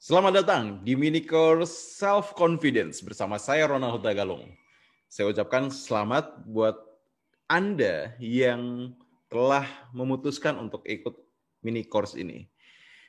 Selamat datang di mini course Self Confidence bersama saya Ronald Hutagalung. Saya ucapkan selamat buat Anda yang telah memutuskan untuk ikut mini course ini.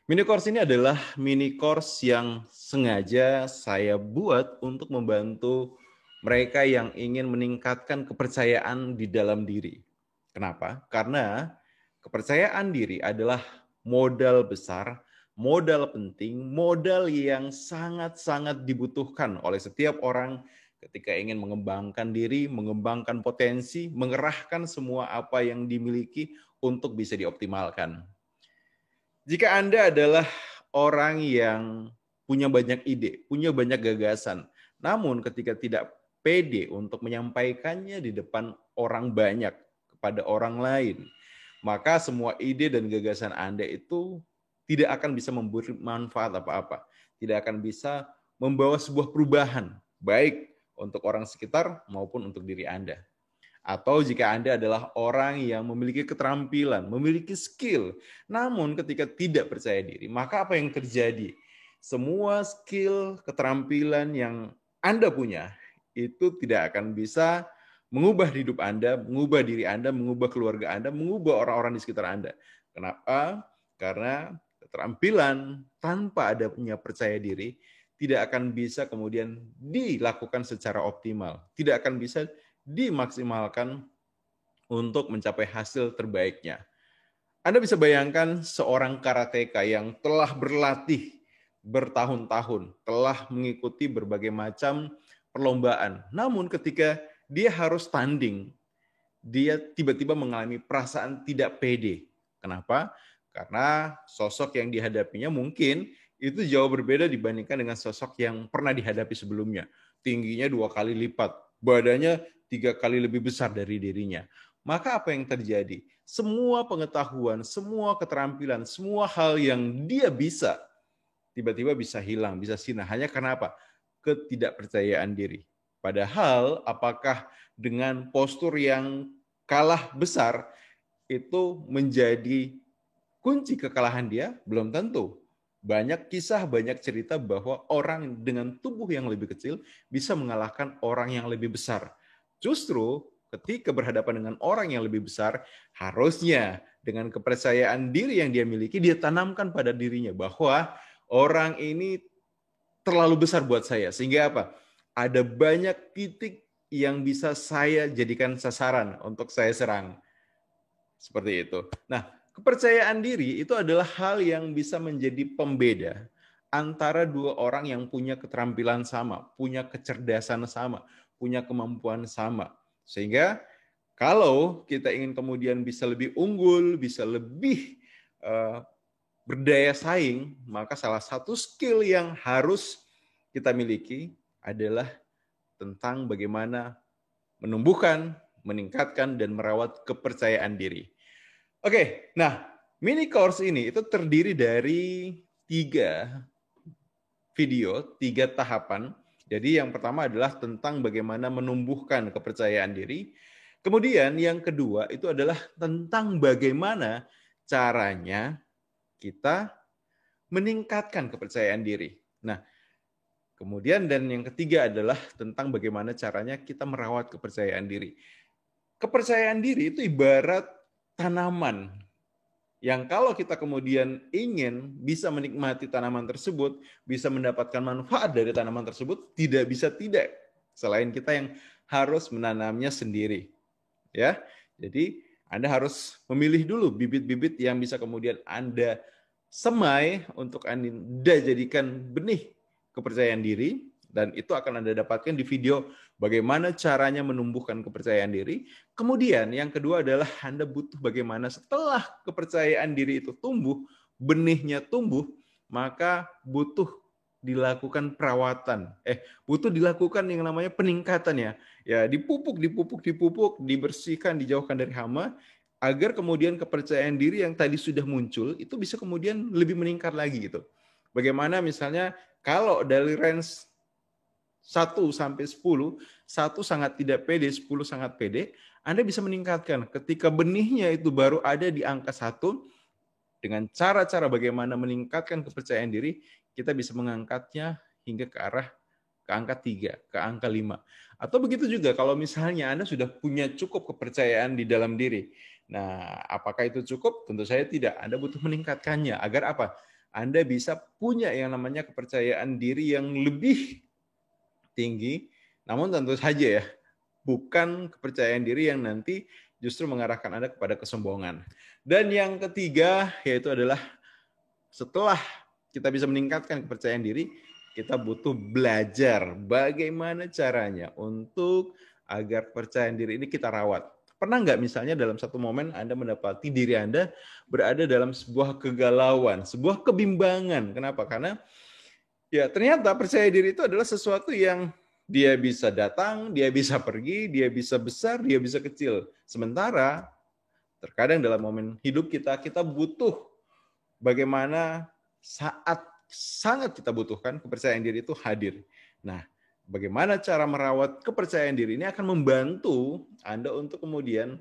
Mini course ini adalah mini course yang sengaja saya buat untuk membantu mereka yang ingin meningkatkan kepercayaan di dalam diri. Kenapa? Karena kepercayaan diri adalah modal besar, modal penting, modal yang sangat-sangat dibutuhkan oleh setiap orang ketika ingin mengembangkan diri, mengembangkan potensi, mengerahkan semua apa yang dimiliki untuk bisa dioptimalkan. Jika Anda adalah orang yang punya banyak ide, punya banyak gagasan, namun ketika tidak pede untuk menyampaikannya di depan orang banyak, kepada orang lain, maka semua ide dan gagasan Anda itu tidak akan bisa memberi manfaat apa-apa. Tidak akan bisa membawa sebuah perubahan, baik untuk orang sekitar maupun untuk diri Anda. Atau jika Anda adalah orang yang memiliki keterampilan, memiliki skill, namun ketika tidak percaya diri, maka apa yang terjadi? Semua skill, keterampilan yang Anda punya, itu tidak akan bisa mengubah hidup Anda, mengubah diri Anda, mengubah keluarga Anda, mengubah orang-orang di sekitar Anda. Kenapa? Karena keterampilan tanpa adanya percaya diri, tidak akan bisa kemudian dilakukan secara optimal. Tidak akan bisa dimaksimalkan untuk mencapai hasil terbaiknya. Anda bisa bayangkan seorang karateka yang telah berlatih bertahun-tahun, telah mengikuti berbagai macam perlombaan. Namun ketika dia harus tanding, dia tiba-tiba mengalami perasaan tidak pede. Kenapa? Karena sosok yang dihadapinya mungkin itu jauh berbeda dibandingkan dengan sosok yang pernah dihadapi sebelumnya. Tingginya 2 kali lipat, badannya 3 kali lebih besar dari dirinya. Maka apa yang terjadi? Semua pengetahuan, semua keterampilan, semua hal yang dia bisa, tiba-tiba bisa hilang, bisa sirna. Hanya karena apa? Ketidakpercayaan diri. Padahal apakah dengan postur yang kalah besar itu menjadi kunci kekalahan dia? Belum tentu. Banyak kisah, banyak cerita bahwa orang dengan tubuh yang lebih kecil bisa mengalahkan orang yang lebih besar. Justru ketika berhadapan dengan orang yang lebih besar, harusnya dengan kepercayaan diri yang dia miliki, dia tanamkan pada dirinya bahwa orang ini terlalu besar buat saya. Sehingga apa? Ada banyak titik yang bisa saya jadikan sasaran untuk saya serang. Seperti itu. Nah, kepercayaan diri itu adalah hal yang bisa menjadi pembeda antara dua orang yang punya keterampilan sama, punya kecerdasan sama, punya kemampuan sama. Sehingga kalau kita ingin kemudian bisa lebih unggul, bisa lebih berdaya saing, maka salah satu skill yang harus kita miliki adalah tentang bagaimana menumbuhkan, meningkatkan, dan merawat kepercayaan diri. Oke, nah mini course ini itu terdiri dari 3 video, 3 tahapan. Jadi yang pertama adalah tentang bagaimana menumbuhkan kepercayaan diri. Kemudian yang kedua itu adalah tentang bagaimana caranya kita meningkatkan kepercayaan diri. Nah, kemudian dan yang ketiga adalah tentang bagaimana caranya kita merawat kepercayaan diri. Kepercayaan diri itu ibarat tanaman yang kalau kita kemudian ingin bisa menikmati tanaman tersebut, bisa mendapatkan manfaat dari tanaman tersebut, tidak bisa tidak selain kita yang harus menanamnya sendiri. Ya. Jadi Anda harus memilih dulu bibit-bibit yang bisa kemudian Anda semai untuk Anda jadikan benih kepercayaan diri, dan itu akan Anda dapatkan di video bagaimana caranya menumbuhkan kepercayaan diri. Kemudian yang kedua adalah Anda butuh bagaimana setelah kepercayaan diri itu tumbuh, benihnya tumbuh, maka butuh dilakukan perawatan. Butuh dilakukan yang namanya peningkatan ya. Ya, dipupuk, dibersihkan, dijauhkan dari hama, agar kemudian kepercayaan diri yang tadi sudah muncul itu bisa kemudian lebih meningkat lagi gitu. Bagaimana misalnya kalau dari range 1 sampai 10, 1 sangat tidak pede, 10 sangat pede, Anda bisa meningkatkan. Ketika benihnya itu baru ada di angka 1, dengan cara-cara bagaimana meningkatkan kepercayaan diri, kita bisa mengangkatnya hingga ke angka 3, ke angka 5. Atau begitu juga kalau misalnya Anda sudah punya cukup kepercayaan di dalam diri. Nah, apakah itu cukup? Tentu saja tidak. Anda butuh meningkatkannya. Agar apa? Anda bisa punya yang namanya kepercayaan diri yang lebih tinggi, namun tentu saja ya, bukan kepercayaan diri yang nanti justru mengarahkan Anda kepada kesombongan. Dan yang ketiga, yaitu adalah setelah kita bisa meningkatkan kepercayaan diri, kita butuh belajar bagaimana caranya untuk agar kepercayaan diri ini kita rawat. Pernah nggak misalnya dalam satu momen Anda mendapati diri Anda berada dalam sebuah kegalauan, sebuah kebimbangan. Kenapa? Karena ya ternyata percaya diri itu adalah sesuatu yang dia bisa datang, dia bisa pergi, dia bisa besar, dia bisa kecil. Sementara terkadang dalam momen hidup kita butuh bagaimana saat sangat kita butuhkan kepercayaan diri itu hadir. Nah, bagaimana cara merawat kepercayaan diri ini akan membantu Anda untuk kemudian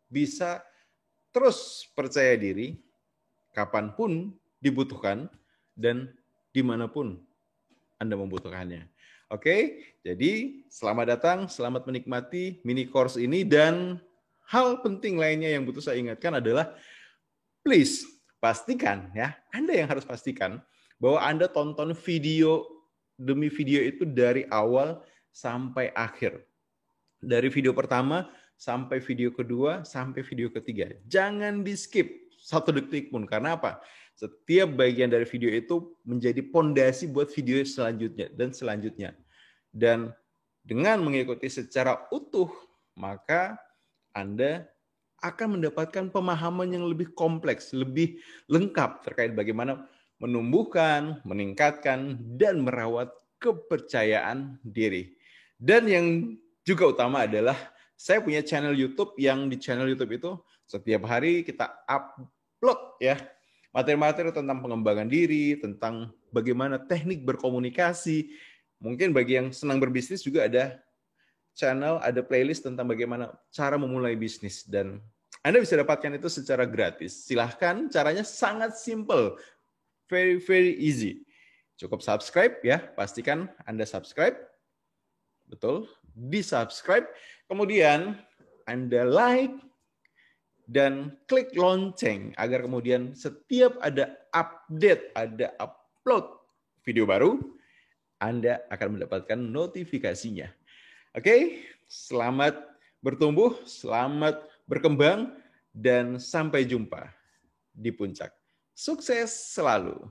bisa terus percaya diri kapanpun dibutuhkan dan dimanapun Anda membutuhkannya. Oke, jadi selamat datang, selamat menikmati mini course ini, dan hal penting lainnya yang butuh saya ingatkan adalah please pastikan ya, Anda yang harus pastikan bahwa Anda tonton video demi video itu dari awal sampai akhir. Dari video pertama sampai video kedua sampai video ketiga. Jangan di skip 1 detik pun. Karena apa? Setiap bagian dari video itu menjadi pondasi buat video selanjutnya dan selanjutnya. Dan dengan mengikuti secara utuh, maka Anda akan mendapatkan pemahaman yang lebih kompleks, lebih lengkap terkait bagaimana menumbuhkan, meningkatkan, dan merawat kepercayaan diri. Dan yang juga utama adalah saya punya channel YouTube, yang di channel YouTube itu setiap hari kita upload ya materi-materi tentang pengembangan diri, tentang bagaimana teknik berkomunikasi. Mungkin bagi yang senang berbisnis juga ada channel, ada playlist tentang bagaimana cara memulai bisnis, dan Anda bisa dapatkan itu secara gratis. Silahkan, caranya sangat simple, very easy. Cukup subscribe ya, pastikan Anda subscribe, betul, di subscribe, kemudian Anda like dan klik lonceng agar kemudian setiap ada update, ada upload video baru, Anda akan mendapatkan notifikasinya. Oke, selamat bertumbuh, selamat berkembang, dan sampai jumpa di puncak. Sukses selalu.